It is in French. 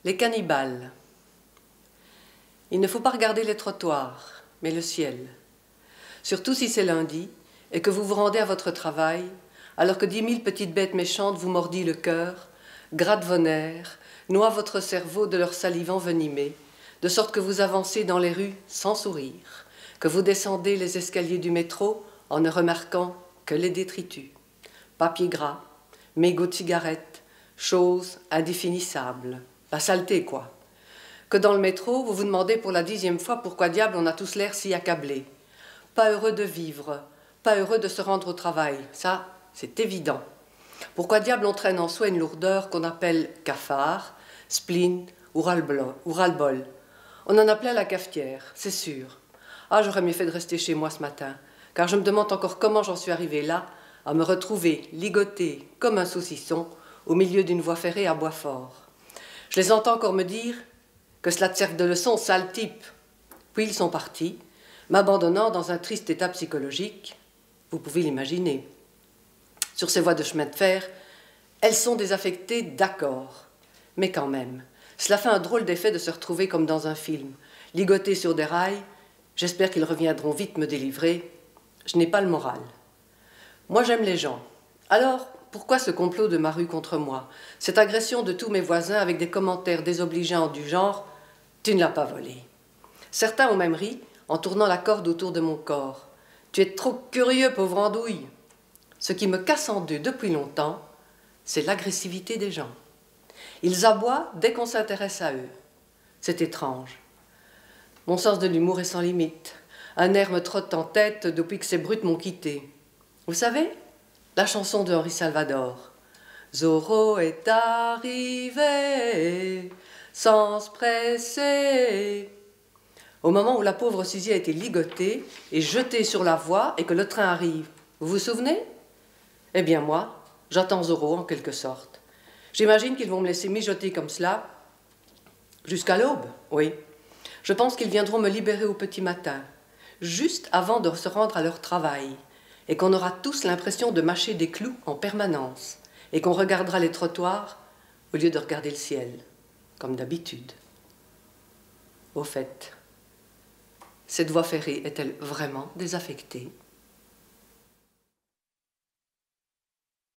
Les cannibales. Il ne faut pas regarder les trottoirs, mais le ciel. Surtout si c'est lundi et que vous vous rendez à votre travail, alors que 10 000 petites bêtes méchantes vous mordillent le cœur, grattent vos nerfs, noient votre cerveau de leur salive envenimée, de sorte que vous avancez dans les rues sans sourire, que vous descendez les escaliers du métro en ne remarquant que les détritus. Papier gras, mégots de cigarettes, choses indéfinissables. La saleté, quoi. Que dans le métro, vous vous demandez pour la 10e fois pourquoi diable on a tous l'air si accablés. Pas heureux de vivre, pas heureux de se rendre au travail, ça, c'est évident. Pourquoi diable on traîne en soi une lourdeur qu'on appelle cafard, spleen ou ras-le-bol. On en a plein la cafetière, c'est sûr. Ah, j'aurais mieux fait de rester chez moi ce matin, car je me demande encore comment j'en suis arrivée là, à me retrouver ligoté comme un saucisson au milieu d'une voie ferrée à Boisfort. Je les entends encore me dire que cela te serve de leçon, sale type. Puis ils sont partis, m'abandonnant dans un triste état psychologique, vous pouvez l'imaginer. Sur ces voies de chemin de fer, elles sont désaffectées, d'accord, mais quand même, cela fait un drôle d'effet de se retrouver comme dans un film, ligoté sur des rails. J'espère qu'ils reviendront vite me délivrer. Je n'ai pas le moral. Moi, j'aime les gens. Alors, pourquoi ce complot de ma rue contre moi? Cette agression de tous mes voisins avec des commentaires désobligeants du genre « Tu ne l'as pas volé ». Certains ont même ri en tournant la corde autour de mon corps. « Tu es trop curieux, pauvre andouille ». Ce qui me casse en deux depuis longtemps, c'est l'agressivité des gens. Ils aboient dès qu'on s'intéresse à eux. C'est étrange. Mon sens de l'humour est sans limite. Un air me trotte en tête depuis que ces brutes m'ont quitté. Vous savez, la chanson de Henri Salvador. Zorro est arrivé sans se presser. Au moment où la pauvre Suzy a été ligotée et jetée sur la voie et que le train arrive. Vous vous souvenez? Eh bien moi, j'attends Zorro en quelque sorte. J'imagine qu'ils vont me laisser mijoter comme cela jusqu'à l'aube, oui. Je pense qu'ils viendront me libérer au petit matin, juste avant de se rendre à leur travail, et qu'on aura tous l'impression de mâcher des clous en permanence, et qu'on regardera les trottoirs au lieu de regarder le ciel, comme d'habitude. Au fait, cette voie ferrée est-elle vraiment désaffectée ?